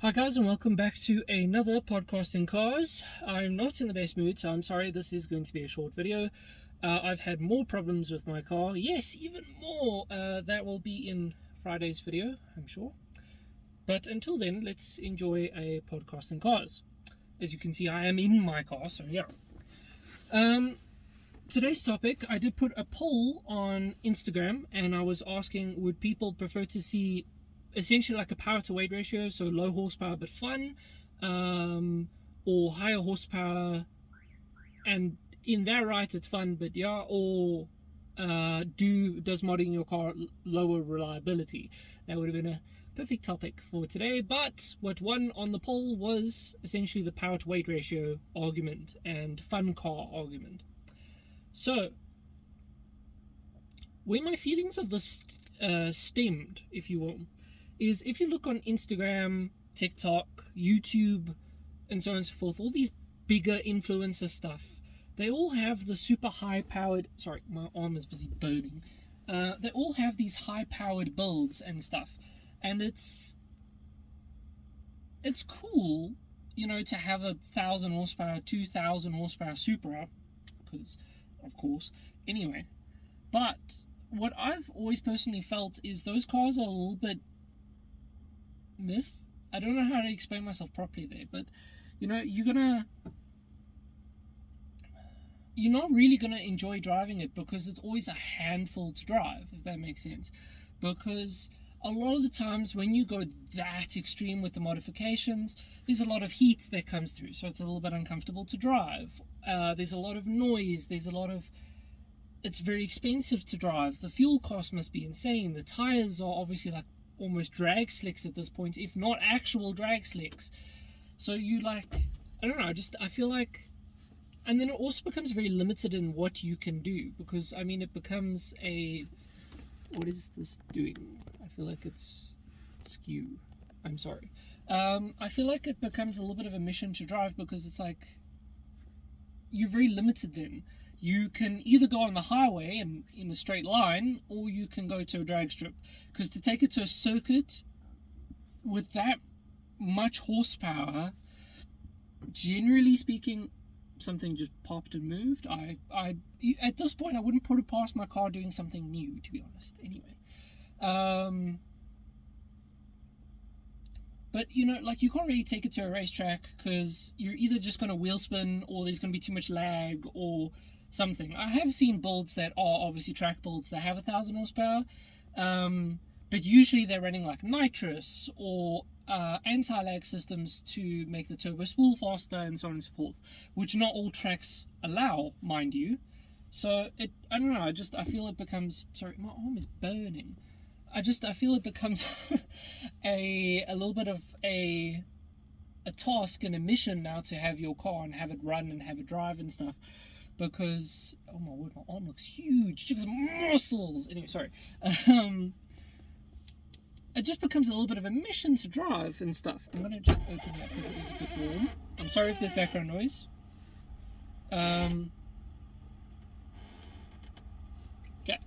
Hi guys, and welcome back to another podcast in cars. I'm not in the best mood, so I'm sorry this is going to be a short video. I've had more problems with my car. Yes, even more. That will be in Friday's video, I'm sure. But until then, let's enjoy a podcast in cars. As you can see, I am in my car, so yeah. Today's topic, I did put a poll on Instagram, and I was asking, would people prefer to see essentially like a power to weight ratio, so low horsepower but fun, or higher horsepower and in that right it's fun but yeah, or does modding your car lower reliability? That would have been a perfect topic for today, but what won on the poll was essentially the power to weight ratio argument and fun car argument. So where my feelings of this stemmed, if you will, is if you look on Instagram, TikTok, YouTube, and so on and so forth, all these bigger influencer stuff, they all have the super high powered. Sorry, my arm is busy burning. They all have these high powered builds and stuff, and it's cool, to have 1,000 horsepower, 2,000 horsepower Supra, because, of course. Anyway, but what I've always personally felt is those cars are a little bit myth. I don't know how to explain myself properly there, but you're not really gonna enjoy driving it because it's always a handful to drive, if that makes sense. Because a lot of the times when you go that extreme with the modifications, there's a lot of heat that comes through, so it's a little bit uncomfortable to drive. There's a lot of noise. It's very expensive to drive. The fuel cost must be insane. The tires are obviously like almost drag slicks at this point, if not actual drag slicks. So I don't know, I feel like, and then it also becomes very limited in what you can do, because it becomes what is this doing? I feel like it's skew. I'm sorry. I feel like it becomes a little bit of a mission to drive, because it's like you're very limited then. You can either go on the highway and in a straight line, or you can go to a drag strip. Because to take it to a circuit with that much horsepower, generally speaking, something just popped and moved. At this point, I wouldn't put it past my car doing something new, to be honest. Anyway, but you can't really take it to a racetrack, because you're either just going to wheel spin, or there's going to be too much lag, or something. I have seen builds that are obviously track builds that have 1,000 horsepower, but usually they're running like nitrous or anti-lag systems to make the turbo spool faster, and so on and so forth, which not all tracks allow, mind you. So I don't know, I feel it becomes, sorry, my arm is burning. I feel it becomes a little bit of a task and a mission now to have your car and have it run and have it drive and stuff, because oh my word, my arm looks huge, just muscles. Anyway, sorry. It just becomes a little bit of a mission to drive and stuff. I'm gonna just open that because it is a bit warm. I'm sorry if there's background noise. Okay.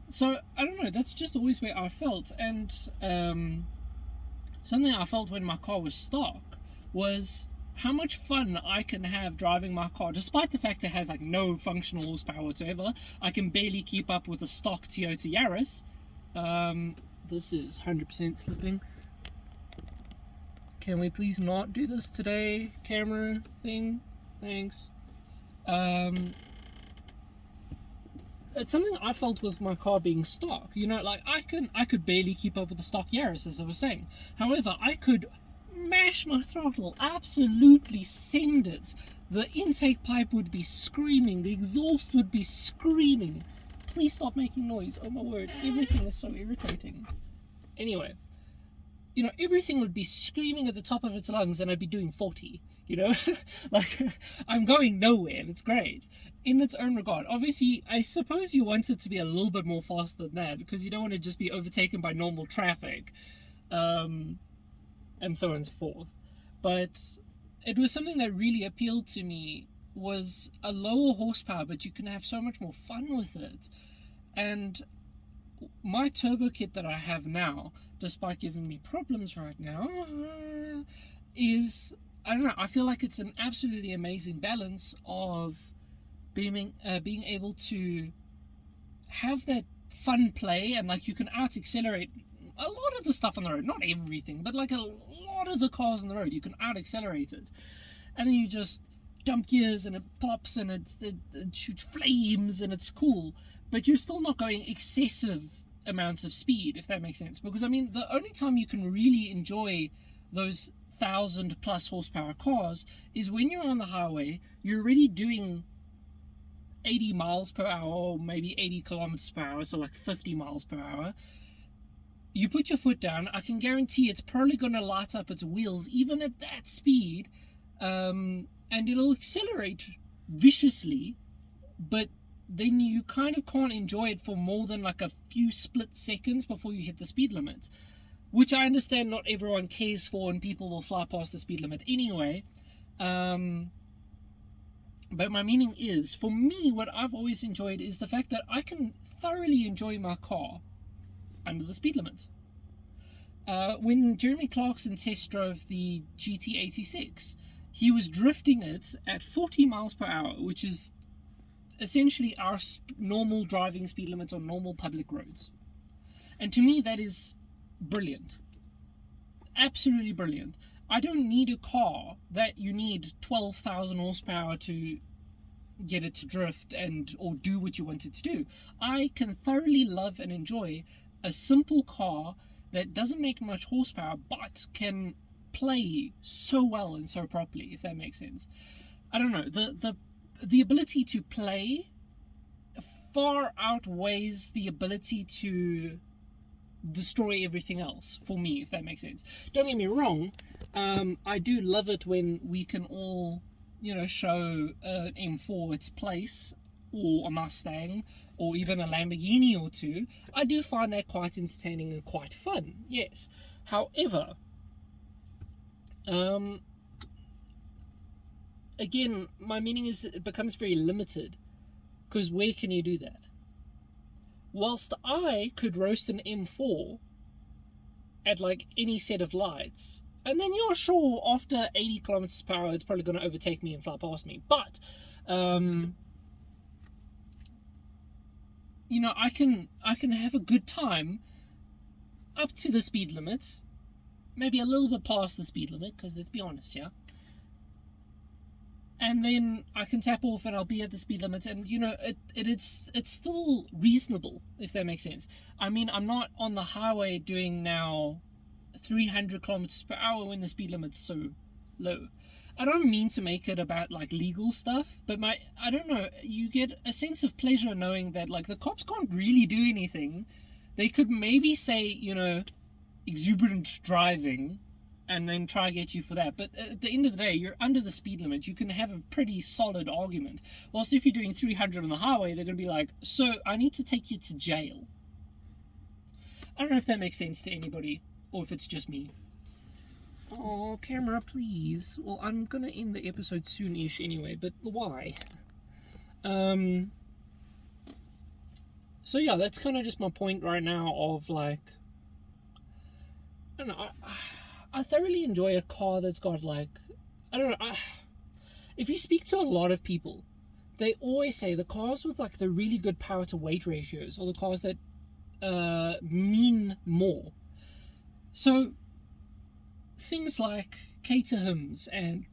So I don't know. That's just always where I felt, and something I felt when my car was stock was how much fun I can have driving my car, despite the fact it has like no functional horsepower whatsoever. I can barely keep up with a stock Toyota Yaris. This is 100% slipping. Can we please not do this today, camera thing? Thanks. It's something I felt with my car being stock. I could barely keep up with the stock Yaris, as I was saying. However, I could mash my throttle, absolutely send it. The intake pipe would be screaming, the exhaust would be screaming. Please stop making noise. Oh my word, everything is so irritating. Anyway, everything would be screaming at the top of its lungs, and I'd be doing 40. Like, I'm going nowhere, and it's great in its own regard. Obviously, I suppose you want it to be a little bit more fast than that, because you don't want to just be overtaken by normal traffic, and so on and so forth. But it was something that really appealed to me, was a lower horsepower, but you can have so much more fun with it. And my turbo kit that I have now, despite giving me problems right now, is, I don't know, I feel like it's an absolutely amazing balance of being able to have that fun play, and like you can out accelerate a lot of the stuff on the road, not everything, but like a lot of the cars on the road you can out accelerate it, and then you just dump gears and it pops and it shoots flames and it's cool, but you're still not going excessive amounts of speed, if that makes sense. Because I mean, the only time you can really enjoy those 1,000+ horsepower cars is when you're on the highway, you're already doing 80 miles per hour, or maybe 80 kilometers per hour, so like 50 miles per hour. You put your foot down, I can guarantee it's probably going to light up its wheels even at that speed, and it'll accelerate viciously, but then you kind of can't enjoy it for more than like a few split seconds before you hit the speed limit, which I understand not everyone cares for, and people will fly past the speed limit anyway. But my meaning is, for me, what I've always enjoyed is the fact that I can thoroughly enjoy my car under the speed limit. When Jeremy Clarkson test drove the GT86, he was drifting it at 40 miles per hour, which is essentially our normal driving speed limit on normal public roads. And to me, that is brilliant. Absolutely brilliant. I don't need a car that you need 12,000 horsepower to get it to drift or do what you want it to do. I can thoroughly love and enjoy a simple car that doesn't make much horsepower but can play so well and so properly, if that makes sense. I don't know, the ability to play far outweighs the ability to destroy everything else for me, if that makes sense. Don't get me wrong, I do love it when we can all, show an M4 its place, or a Mustang, or even a Lamborghini or two. I do find that quite entertaining and quite fun, yes. However, again, my meaning is it becomes very limited, because where can you do that? Whilst I could roast an M4 at like any set of lights, and then you're sure after 80 kilometers per hour it's probably going to overtake me and fly past me, but I can have a good time up to the speed limit, maybe a little bit past the speed limit, because let's be honest, yeah. And then I can tap off and I'll be at the speed limit, and it's still reasonable, if that makes sense. I mean, I'm not on the highway doing now 300 kilometers per hour when the speed limit's so low. I don't mean to make it about like legal stuff, but I don't know, you get a sense of pleasure knowing that like the cops can't really do anything. They could maybe say, exuberant driving, and then try to get you for that. But at the end of the day, you're under the speed limit. You can have a pretty solid argument. Whilst if you're doing 300 on the highway, they're going to be like, so I need to take you to jail. I don't know if that makes sense to anybody, or if it's just me. Oh, camera, please. Well, I'm going to end the episode soon-ish anyway, but why? So yeah, that's kind of just my point right now of like, I don't know, I thoroughly enjoy a car that's got like, I don't know, if you speak to a lot of people, they always say the cars with like the really good power to weight ratios are the cars that mean more. So things like Caterhams and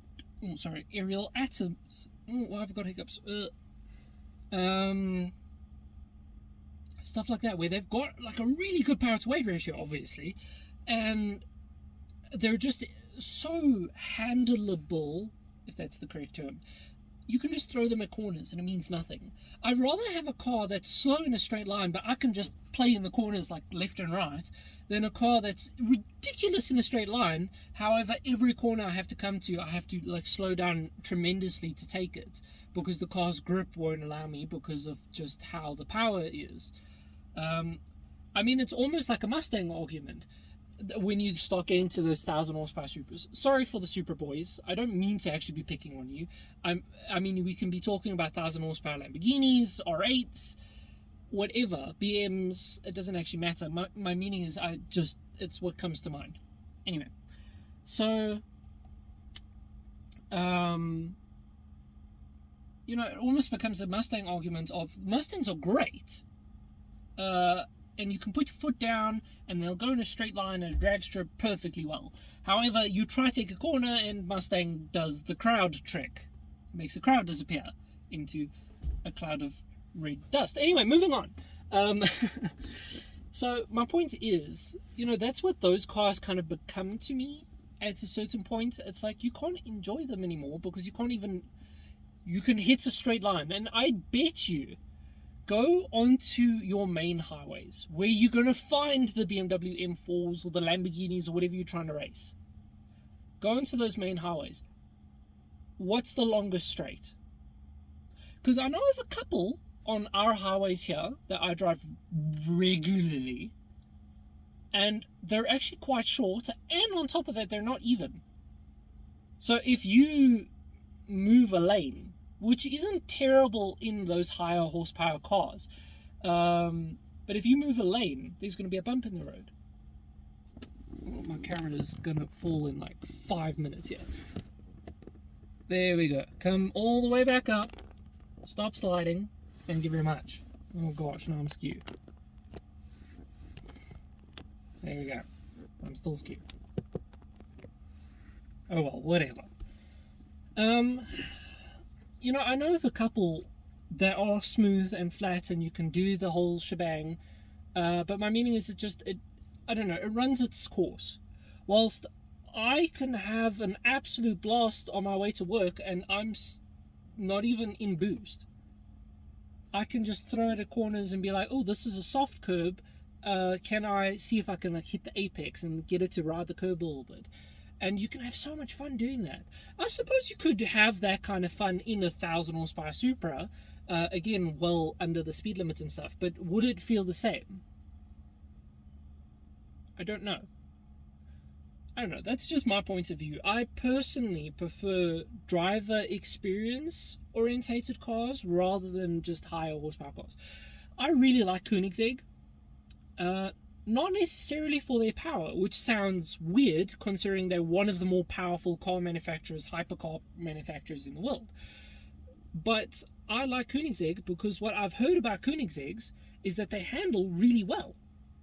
Ariel Atoms. I've got hiccups. Stuff like that, where they've got like a really good power to weight ratio, obviously, and they're just so handleable, if that's the correct term. You can just throw them at corners and it means nothing. I'd rather have a car that's slow in a straight line, but I can just play in the corners like left and right, than a car that's ridiculous in a straight line. However, every corner I have to come to, I have to like slow down tremendously to take it, because the car's grip won't allow me because of just how the power is. I mean, it's almost like a Mustang argument when you start getting to those 1,000 horsepower supers. Sorry for the super boys, I don't mean to actually be picking on you. I mean, we can be talking about 1,000 horsepower Lamborghinis, R8s, whatever, BMs, it doesn't actually matter. My meaning is it's what comes to mind. Anyway, so, you know, it almost becomes a Mustang argument of Mustangs are great, and you can put your foot down and they'll go in a straight line and a drag strip perfectly well. However, you try to take a corner and Mustang does the crowd trick, makes the crowd disappear into a cloud of red dust. Anyway, moving on. So my point is, you know, that's what those cars kind of become to me at a certain point. It's like you can't enjoy them anymore because you can hit a straight line. And I bet you, go onto your main highways where you're going to find the BMW M4s or the Lamborghinis or whatever you're trying to race. Go into those main highways. What's the longest straight? Because I know of a couple on our highways here that I drive regularly, and they're actually quite short, and on top of that, they're not even. So if you move a lane, which isn't terrible in those higher horsepower cars, but if you move a lane, there's going to be a bump in the road. Oh, my camera is going to fall in like 5 minutes here. There we go. Come all the way back up. Stop sliding. Thank you very much. Oh gosh, now I'm skew. There we go. I'm still skew. Oh well, whatever. You know, I know of a couple that are smooth and flat and you can do the whole shebang, but my meaning is I don't know, it runs its course. Whilst I can have an absolute blast on my way to work and I'm not even in boost. I can just throw it at corners and be like, oh, this is a soft curb. Can I see if I can like hit the apex and get it to ride the curb a little bit? And you can have so much fun doing that. I suppose you could have that kind of fun in a 1,000 horsepower Supra, again, well under the speed limits and stuff, but would it feel the same? I don't know. That's just my point of view. I personally prefer driver experience orientated cars rather than just higher horsepower cars. I really like Koenigsegg. Not necessarily for their power, which sounds weird considering they're one of the more powerful car manufacturers, hypercar manufacturers in the world. But I like Koenigsegg because what I've heard about Koenigsegg's is that they handle really well.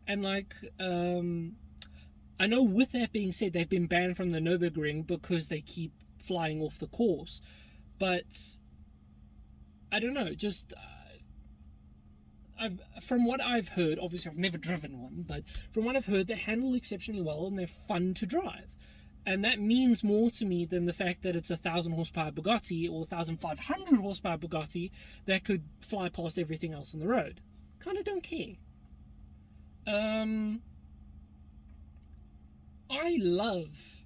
And like, I know with that being said, they've been banned from the Nürburgring because they keep flying off the course. But I don't know, just from what I've heard, obviously I've never driven one, but from what I've heard, they handle exceptionally well and they're fun to drive. And that means more to me than the fact that it's a 1,000 horsepower Bugatti or 1,500 horsepower Bugatti that could fly past everything else on the road. Kind of don't care. I love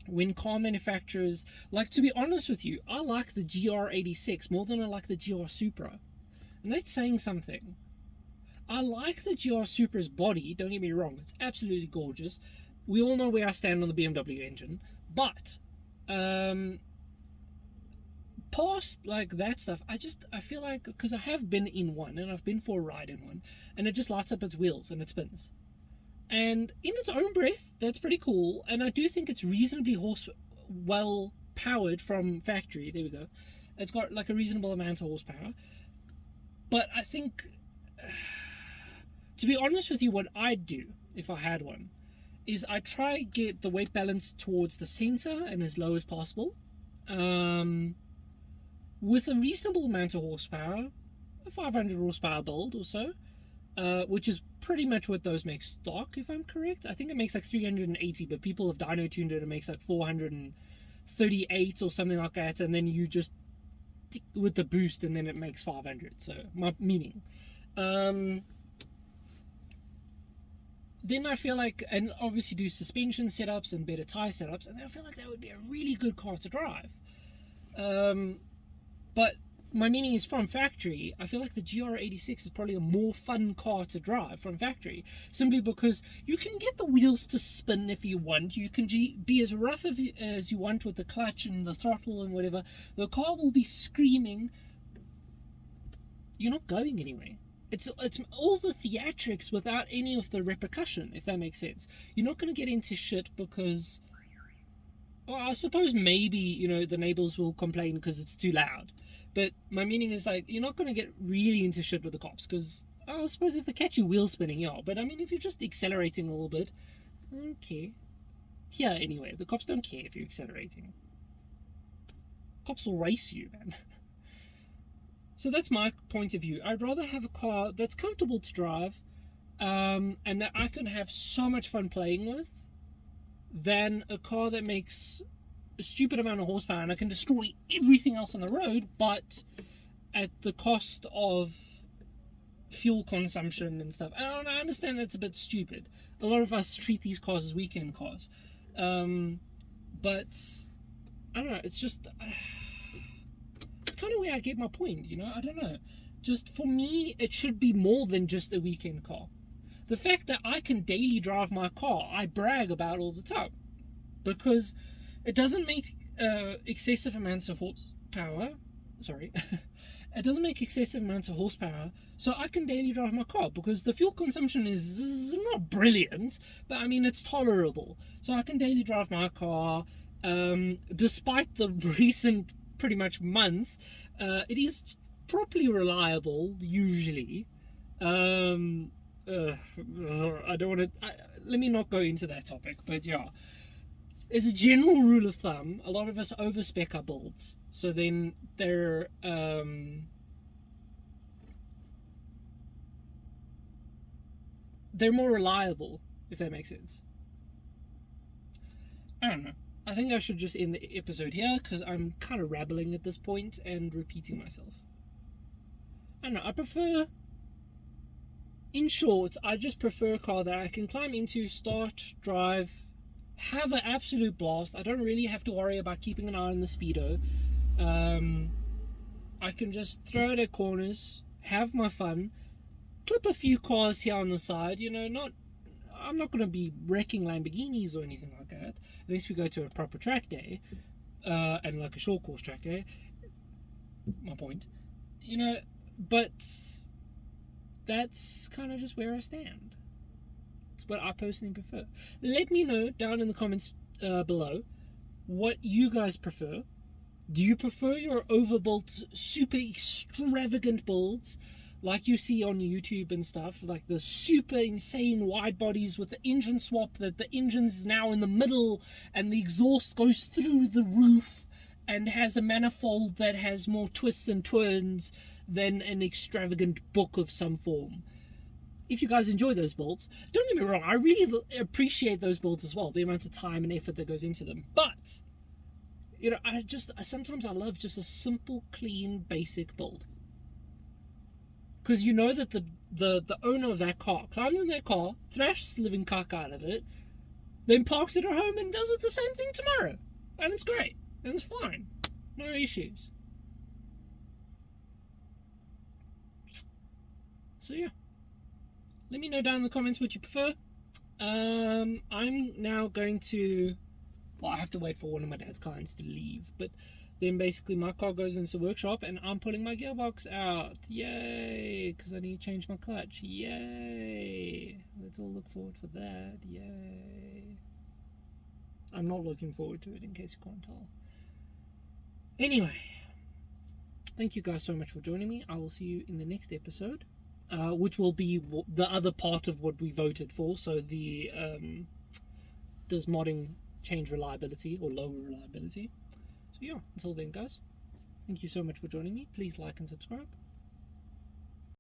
when car manufacturers, like, to be honest with you, I like the GR86 more than I like the GR Supra. And that's saying something. I like the GR Supra's body, don't get me wrong, it's absolutely gorgeous. We all know where I stand on the BMW engine, but past like that stuff, I feel like, because I have been in one and I've been for a ride in one, and it just lights up its wheels and it spins. And in its own breath, that's pretty cool, and I do think it's reasonably well powered from factory. There we go. It's got like a reasonable amount of horsepower. But I think, to be honest with you, what I'd do if I had one is I try get the weight balance towards the center and as low as possible, with a reasonable amount of horsepower, a 500 horsepower build or so, which is pretty much what those make stock, if I'm correct. I think it makes like 380, but people have dyno tuned it, it makes like 438 or something like that, and then you just with the boost and then it makes 500. So my meaning, then I feel like, and obviously do suspension setups and better tire setups, and I feel like that would be a really good car to drive. But my meaning is, from factory, I feel like the GR86 is probably a more fun car to drive from factory, simply because you can get the wheels to spin if you want, you can be as rough as you want with the clutch and the throttle and whatever. The car will be screaming. You're not going anywhere. it's all the theatrics without any of the repercussion, if that makes sense. You're not going to get into shit because, well, I suppose maybe, the neighbors will complain because it's too loud. But my meaning is, like, you're not going to get really into shit with the cops because, I suppose if they catch you wheel spinning, yeah. But I mean, if you're just accelerating a little bit, okay. Here, anyway, the cops don't care if you're accelerating. Cops will race you, man. So that's my point of view. I'd rather have a car that's comfortable to drive, and that I can have so much fun playing with, than a car that makes a stupid amount of horsepower and I can destroy everything else on the road, but at the cost of fuel consumption and stuff. And I understand that's a bit stupid. A lot of us treat these cars as weekend cars. But I don't know, it's just it's kind of where I get my point, I don't know. Just for me, it should be more than just a weekend car. The fact that I can daily drive my car, I brag about all the time, because it doesn't make excessive amounts of horsepower. Sorry. It doesn't make excessive amounts of horsepower, so I can daily drive my car because the fuel consumption is not brilliant, but I mean, it's tolerable. So I can daily drive my car. Despite the recent pretty much month, it is properly reliable usually. I don't want to. Let me not go into that topic, but yeah. As a general rule of thumb, a lot of us overspec our builds, so then they're more reliable, if that makes sense. I don't know. I think I should just end the episode here because I'm kind of rambling at this point and repeating myself. I don't know. I prefer, in short, I just prefer a car that I can climb into, start, drive, have an absolute blast. I don't really have to worry about keeping an eye on the speedo. I can just throw it at corners, have my fun, clip a few cars here on the side. I'm not going to be wrecking Lamborghinis or anything like that, unless we go to a proper track day, and like a short course track day. My point. But that's kind of just where I stand. It's what I personally prefer. Let me know down in the comments below what you guys prefer. Do you prefer your overbuilt, super extravagant builds like you see on YouTube and stuff, like the super insane wide bodies with the engine swap, that the engine's now in the middle and the exhaust goes through the roof and has a manifold that has more twists and turns than an extravagant book of some form? If you guys enjoy those builds, don't get me wrong, I really appreciate those builds as well, the amount of time and effort that goes into them. But, sometimes I love just a simple, clean, basic build. Because you know that the owner of that car climbs in that car, thrashes the living cock out of it, then parks it at home and does it the same thing tomorrow. And it's great. And it's fine. No issues. So yeah. Let me know down in the comments what you prefer. I'm now going to... Well, I have to wait for one of my dad's clients to leave. But then basically my car goes into the workshop and I'm pulling my gearbox out. Yay! Because I need to change my clutch. Yay! Let's all look forward for that. Yay! I'm not looking forward to it, in case you can't tell. Anyway. Thank you guys so much for joining me. I will see you in the next episode. Which will be the other part of what we voted for. So the does modding change reliability or lower reliability? So yeah, until then guys, thank you so much for joining me. Please like and subscribe.